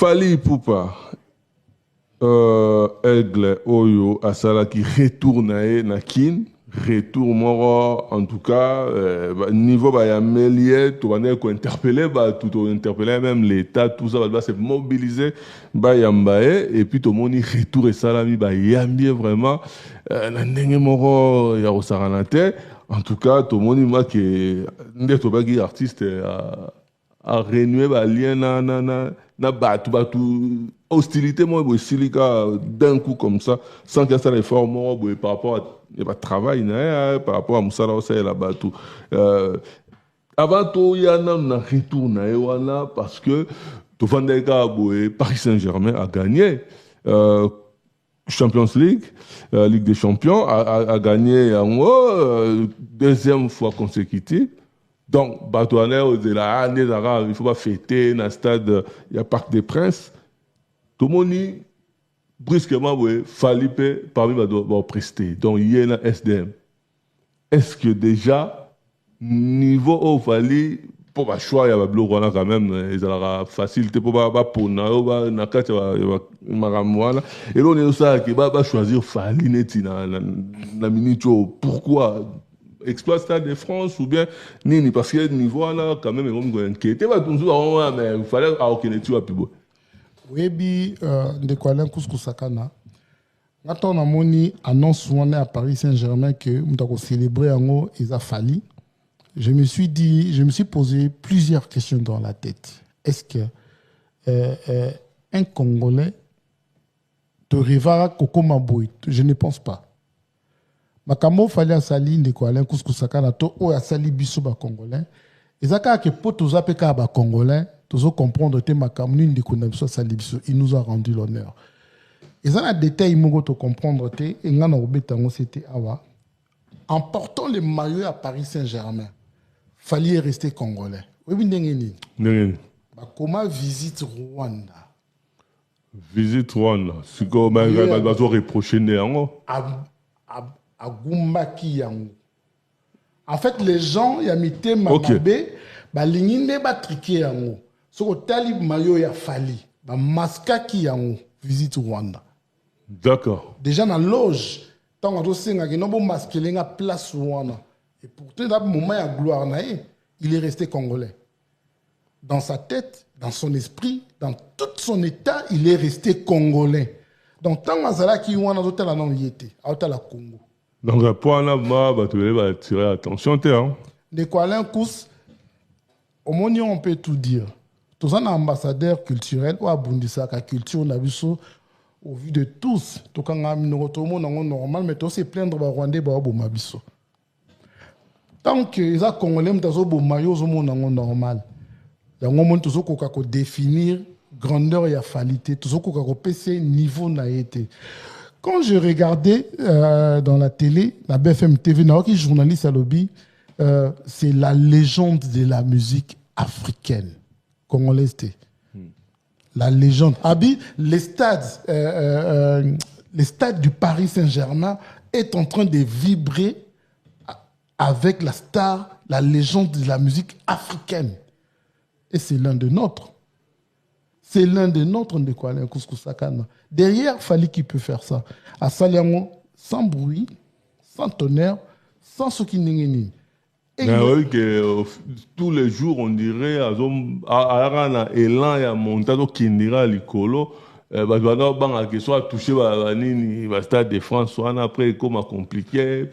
Fali Poupa, Aigle Oyo Asala qui retourne na kin, retour moro en tout cas niveau ba ya melier to va ko interpeller ba tout interpeller même l'état tout ça va se mobiliser ba yambaye et puis tout moni retour et salami ba yambie vraiment na ndenge moro ya osaranate en tout cas tout moni ma que ndeto ba gi artiste a renouer ba lien na batu hostilité moi silica d'un coup comme ça sans qu'il y ait un effort moi par rapport à travail par rapport à Moussala aussi là-bas tout avant tout il y a un retour na parce que tout Paris Saint-Germain a gagné Champions League Ligue des Champions a gagné deuxième fois consécutive. Donc, il ne faut pas fêter dans le stade, il y a Parc des Princes. Tout le monde, brusquement, fallait parmi les prester. Donc, il y a un SDM. Est-ce que déjà, niveau au Fali, pour le choix, il y a un quand même, il y a facilité pour pour et là, on est ça qui va choisir Fali na minute. Pourquoi? Exploit Stade de France ou bien Nini parce que niveau là quand même on va inquiéter mais il fallait aucun tu as pu beau oui bi de quoi l'un couscous sakana quand on a moni annonce on est à Paris Saint-Germain que on doit célébrer en haut ils a fallu je me suis posé plusieurs questions dans la tête est-ce que un Congolais te rêvera Koko Maboui je ne pense pas. Makamo fallait sali ndeko Alain Kouskou-Sakana to o sali biso ba congolais ezaka ke poto zapeka ba congolais tozo comprendre te makamo ni ndeko na biso sali biso il nous a rendu l'honneur ezana détail moko to comprendre te engana obetango c'était awa en portant le maillot à Paris Saint-Germain fallait rester congolais oui ndenge nini ba comment visite Rwanda c'est comme ba zo reprocher néango en fait, les gens, il y a mité Mamabe, balinginde ba triqué yango. Soko talib mayo ya fali, ba maska ki yango visite Rwanda. D'accord. Déjà dans loge, tant on senga ki nobo maskelinga place Rwanda. Et pourtant dans moment ya gloire nae, il est resté congolais. Dans sa tête, dans son esprit, dans tout son état, il est resté congolais. Donc tant azala ki Rwanda zotala non yete, aotala Congo. Donc, pour tu vas attirer attention. De quoi l'un cousse, au monde, on peut tout dire. Tous un ambassadeur culturel ou abondissant la culture, on a vu ça au vu de tous. Tout quand on a normal, mais tout c'est plaindre de Rwandais, mabiso. Tant que les Congolais sont maillot, au monde normal. Il y a un moment où on peut définir grandeur et affalité, tout ce qu'on peut PC niveau n'a été. Quand je regardais dans la télé, la BFM TV, qui journaliste à lobby, c'est la légende de la musique africaine, congolaise. La légende. Abi, les stades du Paris Saint-Germain est en train de vibrer avec la star, la légende de la musique africaine. Et c'est l'un de nôtres. C'est l'un des nôtres de quoi un Kouskou Sakana. Derrière, Fali qui peut faire ça. À Saliango, sans bruit, sans tonnerre, sans ce qui n'est oui, que tous les jours, on dirait, à élan et à monter, qui n'ira l'icolo, soit touché le stade de France, soit après, comme compliqué,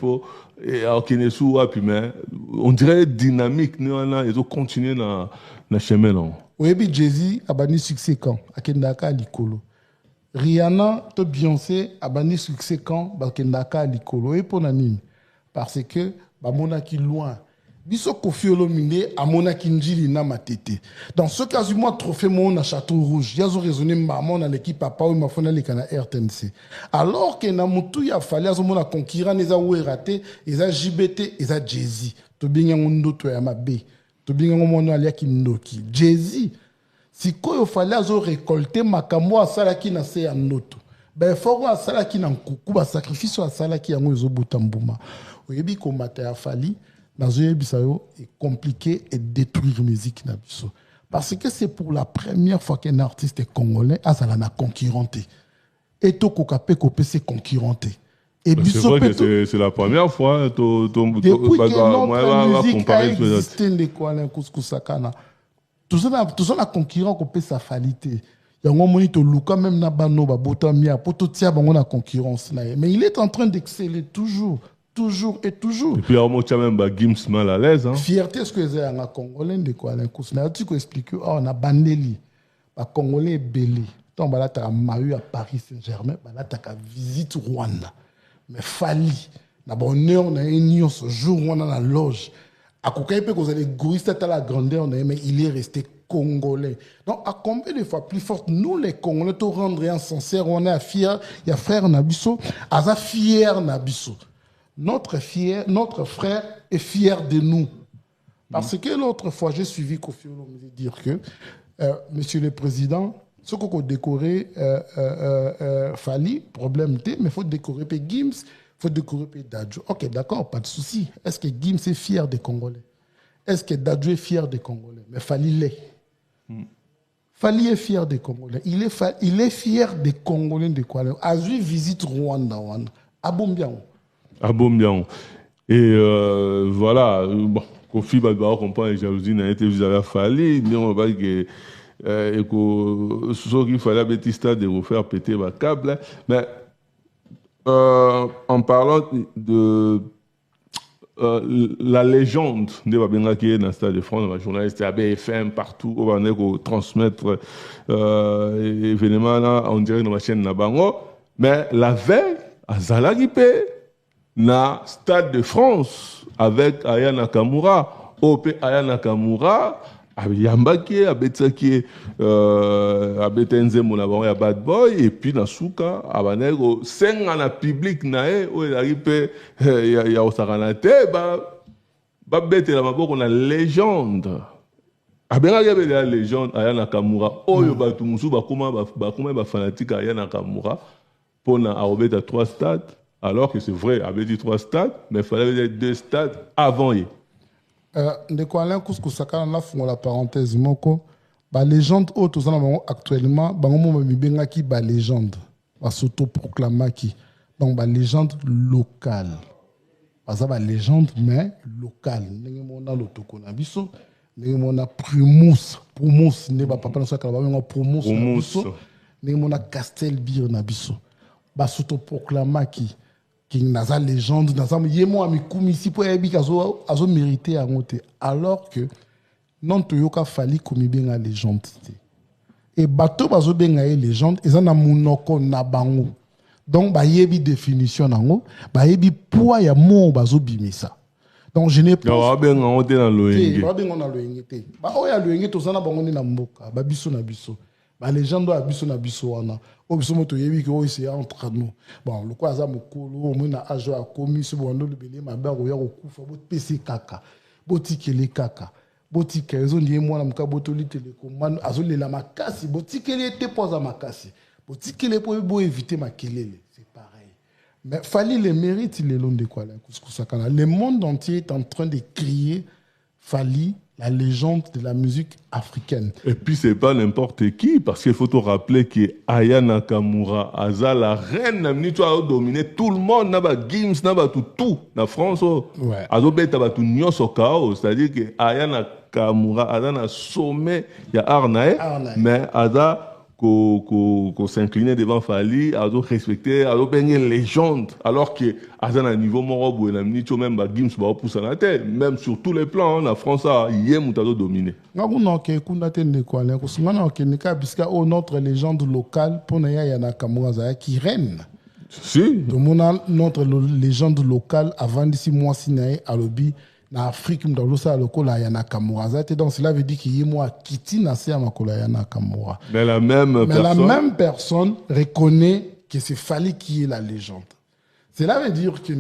on dirait dynamique, ils ont continué dans le chemin. Oui, Jay-Z a banni succès quand Akendaka Likolo. Rihanna, to Beyoncé a banni succès quand Akendaka Likolo. Et pour Nanine, parce que Monaki loin. Biso Kofi Olomide a Monaki Njili na matete. Dans ce cas, moi trophée mon à Château Rouge. Yazo raisonné maman dans l'équipe papa ou ma fona les cana RTNC. Alors que na mutu ya fallait azo mona conquérant les a raté, les a JBT, les a Jay-Z. To binga ngondo to ya mabe. Jay-Z, si il fallait récolter makambo à salaki na se ya noto. Ben faut à salaki na kuku ba sacrifice à salaki yango ezo botambuma. Oyebi komata ya fali na zoyebi sayo est compliqué et détruire musique na biso. Parce que c'est pour la première fois qu'un artiste congolais a ça concurrenté. Et tout Kokapé Kopé c'est concurrenté. C'est vrai que c'est la première fois. Depuis que notre musique a existé, tout ça la concurrence qu'on peut s'affaliter. Il y a un moment où Luka même n'a pas no babota mia pour tout ça on a concurrence là. Mais il est en train d'exceller toujours et toujours. Et puis on a même Gims mal à l'aise hein. Fierté ce que c'est un Congolais de quoi l'incous. Là tu peux expliquer on a bandeli. Ba Congolais belé. Tant bala ta mahu à Paris Saint-Germain, bala ta visite Rwanda. Mais Fali na bonheur na union ce jour on a la loge. À Kokaïpe, que vous avez égoïste à la grandeur, mais il est resté congolais. Donc, à combien de fois plus fort, nous les Congolais, tout rendre en sincère, on est fiers, il y a frère Nabisso, à fier Nabisso. Notre frère est fier de nous. Parce que l'autre fois, j'ai suivi Kofi Olomide dire que, Monsieur le Président, ce qu'on a décoré Fali, problème T, mais il faut décorer Gims. Il faut découvrir Dadju. Ok, d'accord, pas de souci. Est-ce que Gims est fier des Congolais? Est-ce que Dadju est fier des Congolais? Mais Fali l'est. Fali est fier des Congolais. Il est fier des Congolais de quoi? Azui visite Rwanda. À Bombian. À Bombian. Et voilà, bon, Kofi Balbao comprend les jalousies n'a été vis-à-vis de Fali, mais on va dire que ce qu'il fallait à Betista de refaire péter le câble. Mais en parlant de la légende de Babenga qui est dans le Stade de France, les journalistes à BFM, partout, on va transmettre événements là, on dirait dans ma chaîne Nabango. Mais la veille, à Zalagipe, dans le Stade de France, avec Aya Nakamura, OP Aya Nakamura, Yambaki, Abetsaki, Abetenze Monabango, ya Bad Boy, et puis dans Souka, Abanego, 5 ans à public, nae, où il arrive, il y a Osaranate, Babete, la maboko, on a légende. Abenga yabe la légende, Aya Nakamura, Oyo Batumusu, Bakuma, fanatique Aya Nakamura, pour na arrobé à 3 stades, alors que c'est vrai, avait dit 3 stades, mais il fallait 2 stades avant. De quoi Alain Kouskou-Sakana là font la parenthèse moko ba légende autres actuellement ba ngomo mibenga ki ba légende ba s'auto-proclama qui donc ba légende locale parce ba légende mais locale ndenge mona lotoko na biso ndenge mona Primus ne ba papa na saka ba ngo Primus na biso ndenge mona Castelbir na biso ba s'auto-proclama qui naza légende naza yemo amikumi ici pour ebi kazo azo mériter à monter alors que non toyoka Fali komi benga légende et bateau bazo benga légende eza na munoko na bango donc ba yebi définition nango ba yebi poids ya mo bazo bimisa donc je n'ai pas benga on te na loenge ba benga na loenge te ba oya loenge to zana bango ni na mboka ba biso na biso ba légende a biso na biso wana o biso moto yebi que c'est entre nous bon le quoi ça mokolo mo na ajo a komi so bondo le belé ma ba roya okufa bo pc kaka botikele kaka botikele zo ndiye mwana muka botoli telecommande azolela makasi botikele te poza makasi botikele po éviter makelele c'est pareil mais Fali le mérite les longs de quoi là Kouskou-Sakana le monde entier est en train de crier Fali la légende de la musique africaine. Et puis, c'est pas n'importe qui, parce qu'il faut te rappeler que Aya Nakamura, Aza, la reine, tu as dominé tout le monde, n'a pas Gims, n'a pas tout, la France, ouais. Azo beta ba tout nyon so kao, c'est-à-dire que Aya Nakamura, Aza na sommet, il y a Arnae, mais Aza, qu'on s'inclinait devant Fali, Azo respecté, Azo ben une légende, alors que Aza na niveau morobo et na mnicho même ba Gims ba pousse na tête, même sur tous les plans, la France a yem ou Azo dominé. Ngakuna ke kunate ne kwa le kusungana ke nika biska o notre légende locale pour na ya Nakamura za qui reine. Si. Donc notre légende locale avant d'ici mois sinae alobi na Afrique dans ça lokola ya Nakamura zate donc cela veut dire qu'il y moi kiti na se makola ya Nakamura. Mais la même personne reconnaît que c'est Fali qui est la légende. Cela veut dire que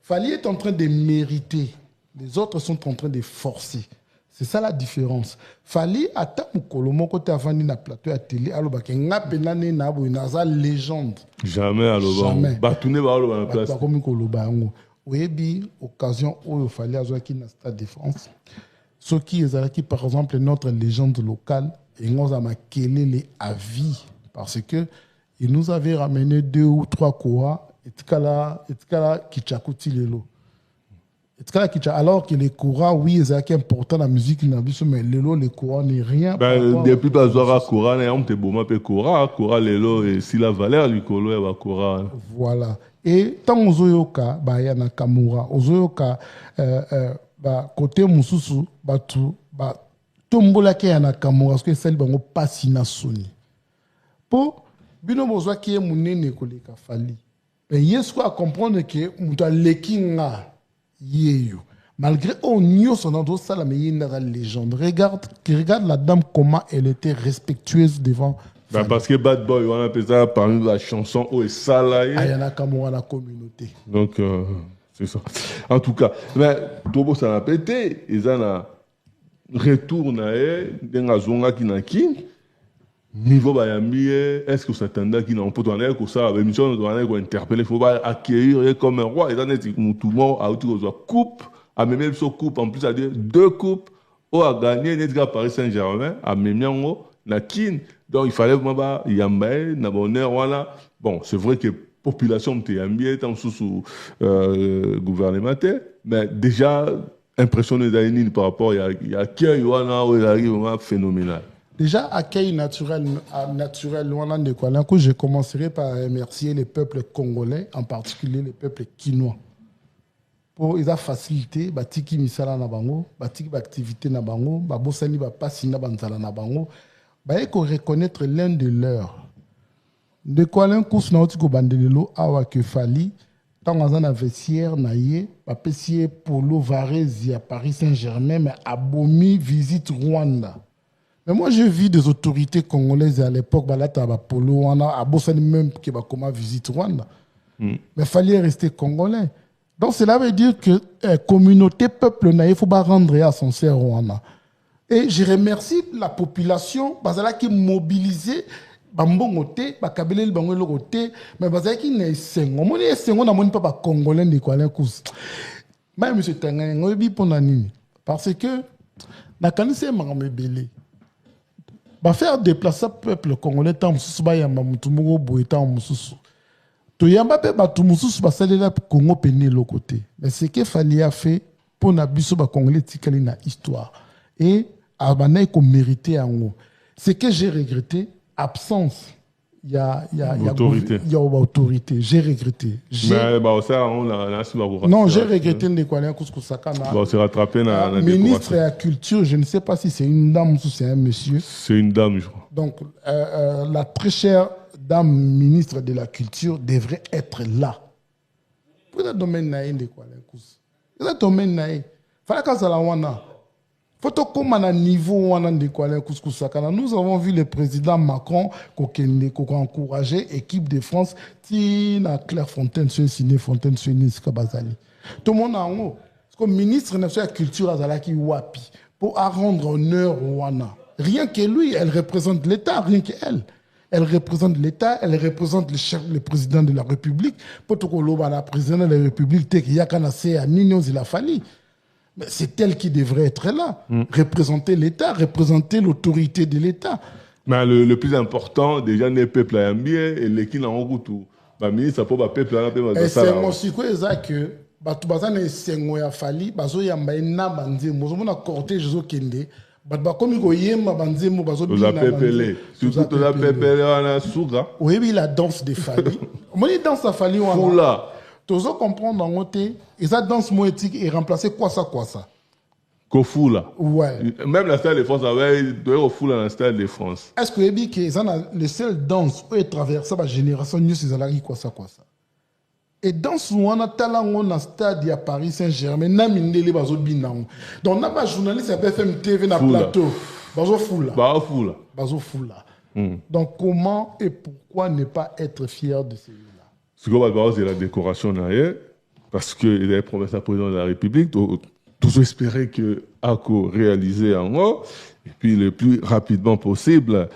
Fali est en train de mériter, les autres sont en train de forcer. C'est ça la différence. Fali ata mukolo moko te avandi na plateau à télé aloba ke ngapena ne na bo na légende. Jamais aloba. Batune ba aloba na place. Ba komi koloba ngo. Oyebi occasion où il fallait avoir qui na Stade de France. ceux qui est par exemple notre légende locale et nous a maquillé les avis parce que il nous avait ramené 2 ou 3 koa et tkala kichakuti lelo. Alors que les koa, oui, c'est important la musique, mais lelo, les koa n'est rien. Depuis pas zora koa, on te boma pe koa lelo et si la valeur du kolo et va koa. Voilà. Et tant ozoyoka, ba ya nakamura, ozoyoka, côté mususu, tombola ke ya nakamura, parce que celle bango pasi na soni. Pour bino bozwa ki e munene koleka fali. Mais yesko à comprendre que muta lekinga yeyo. Malgré on nyo son ando sala mais il la légende. Regarde la dame comment elle était respectueuse devant. Parce que Bad Boy, on appelle ça parmi la chanson où est salarié. Ayana Kamura la communauté. Donc c'est ça. En tout cas, mais Tobo ça n'a pété. Ils en a retourné dans la zone qui n'a qui. Niveau bayambi, est-ce que ça t'attendait qu'il n'en peut donner que ça, l'émission doit interpeller, il faut pas accueillir comme un roi. Et dans tout le monde a eu une coupe, a même une coupe, en plus à dire 2 coupes, ou a gagné n'est-ce Paris Saint-Germain, a même na kin. Donc il fallait vraiment yambaye, na bonheur voilà. Bon, c'est vrai que la population était yambiée, tant sous gouvernemental, mais déjà impressionné d'Aïnine par rapport à l'accueil voilà où il arrive vraiment phénoménal. Déjà, accueil naturel, je commencerai par remercier les peuples congolais, en particulier les peuples quinois. Pour ils ont facilité, batiki misala na bango, batiki activité na bango, babosani ba pasi na banzala na bango, ko reconnaître l'un de leurs. De quoi l'un course na otiko bandelelo awa ke fali, tant on a vestiaire na ye, papesier polo Varese à Paris Saint-Germain, mais abomi visite Rwanda. Mais moi, j'ai vu des autorités congolaises à l'époque, Polo, à Bossani même, qui va comment visiter Rwanda. Mais il fallait rester congolais. Donc, cela veut dire que communauté, peuple, il faut pas rendre à son ser Rwanda. Et je remercie la population, parce qui est mobilisée, bambongote, bakabele bangologote, mais parce qui n'est sengo. Moi, les sengo n'a pas pas congolais ni quoi les cous. Mais monsieur Tangan, on dit pour nani, parce que la canisse m'a belé. Ba faire déplacer peuple congolais tant mususu ba yamba mutumungo boye tant mususu to yamba pe batu mususu ba salela Congo pené l'autre côté mais ce que fallait a fait pour na biso ba congolais tikali na histoire et abana ko mériter en ce que j'ai regretté absence il y a autorité j'ai regretté mais bah ça on a non j'ai regretté de quoi Kouskou-Saka on s'est rattrapé dans la ministre de la culture je ne sais pas si c'est une dame ou c'est un monsieur c'est une dame je crois donc la très chère dame ministre de la culture devrait être là pour le domaine naï de quoi le domaine naï fallait que ça la wana faut comme à niveau nous avons vu le président Macron qui a encouragé l'équipe de France qui a Clairefontaine sur signé Fontaine sur Nice Kabazali. Tout le monde a un comme ministre de la culture Azalaki Wapi pour rendre honneur au Wana. Rien que lui, elle représente l'État, rien qu'elle. Elle représente l'État, elle représente le président de la République. Pour tout le président de la République, il y a qu'un assez à Nino Zilafali. C'est elle qui devrait être là, représenter l'État, représenter l'autorité de l'État. Mais le plus important, déjà, les peuples à Yambié et les qui n'ont pas tout. Le ministre, c'est pas le peuple à Yambié. Et c'est mon cycle que, tu vas aller à Fali, bazo Yambaye na banze, mozo na cortège zo kende, comme il y a yemba banze mo bazo bina banze. Surtout la pepele wana souga. Oui, la danse de Fali. Moi, la danse à Fali wana. Fula. Tu dois comprendre en côté, et ça danse moétique et remplacer quoi ça. Kofula. Ouais. Même la Stade de France avait deux Fula dans la Stade de France. Est-ce que le seul danse où est traversé par génération news c'est là quoi ça. Et danse où on a talent on a stade à Paris Saint-Germain, na mindele bazo binang. Donc n'a pas journaliste à BFM TV na plateau. Bazo Fula. Bazo Fula. Donc comment et pourquoi ne pas être fier de celui-là? Ce qu'on va voir, c'est la décoration derrière, parce qu'il avait promis à président de la République, tous espérer que ACO réalisé en haut, et puis le plus rapidement possible.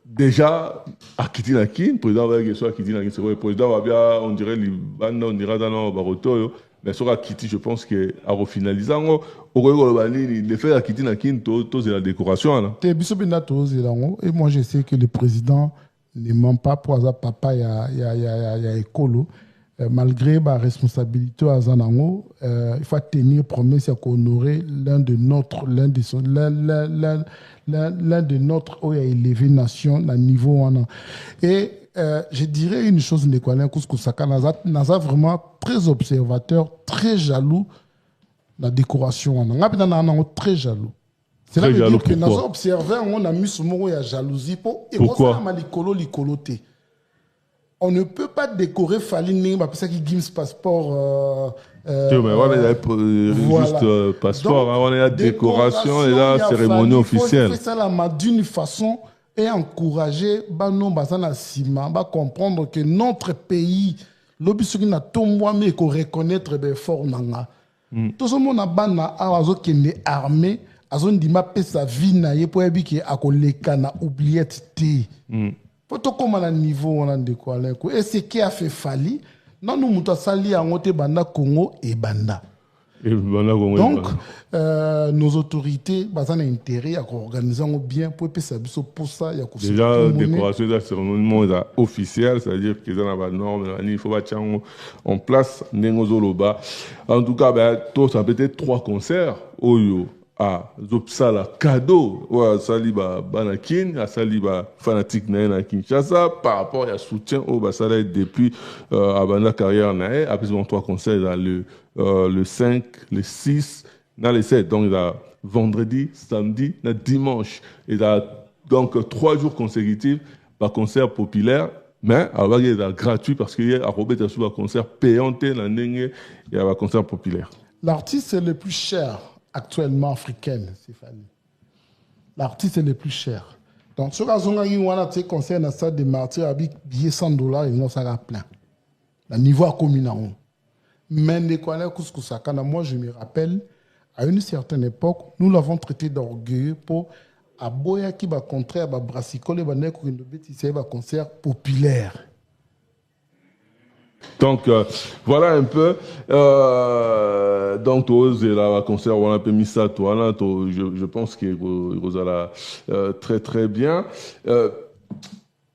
Déjà, à Kitinakin, le président va dire soit Kitinakin, c'est vrai, le président va bien, on dirait, on dirait dans le Baroto, mais sur Akiti, je pense que à refinaliser, le fait Akiti na kin, c'est la décoration, là. Et moi, je sais que le président ne ment pas pour avoir papa, il y a écolo. Malgré ma responsabilité à Zanango, il faut tenir promesse à honorer l'un de notre, où il a élevé nation à niveau. Et je dirais une chose, Ndekwalin Kouskou-Saka, Naza vraiment très observateur, très jaloux de la décoration. Très jaloux. C'est là que dire que nous avons observé, on a mis ce mot, il y a jalousie. Pourquoi? On ne peut pas décorer Faline, parce qu'il Gims passeport. Mais voilà, juste passeport, donc, on a la décoration et la cérémonie officielle. Il faut faire ça d'une façon et encourager bah comprendre que notre pays, l'objet n'a tombe mais qu'on reconnaître fort nanga. Tout ce monde a banna a armé. Azon dima pe sa vie na ye po ebi ki akoleka na oubliette te. Poto comme à niveau on a de quoi là et ce qui a fait Fali non nous muta sali en ote banda Congo et banda. Donc nos autorités bazan intérêt à organiser bien pour pe sabiso pour ça ya ko déjà décoration de la cérémonie officielle, c'est-à-dire que dans la norme il faut mettre en place Nengozoloba. En tout cas ben tout ça peut-être 3 concerts oyo ah, Zopsala cadeau, ouais, Saliba Banakin, à Saliba fanatique na Kinshasa, par rapport à soutien au Basala depuis Abana carrière nae, après 3 concerts dans le 5, le 6, dans le 7, donc il a vendredi, samedi, le dimanche, il a donc 3 jours consécutifs par concert populaire. Mais il y a gratuit parce qu'il y a un concert payant, il y a un concert populaire. L'artiste le plus cher actuellement africaine, c'est Fanny. L'artiste est le plus cher. Donc, ce qui concerne la salle de martyrs, avec billet $100, ils ont ça plein. Le niveau à communal. Mais moi, je me rappelle, à une certaine époque, nous l'avons traité d'orgueilleux pour Aboya qui va contraire à Brassicole et un concert populaire. Donc, voilà un peu. Donc, la concert, on a un peu mis ça, je pense que vous allez très très bien.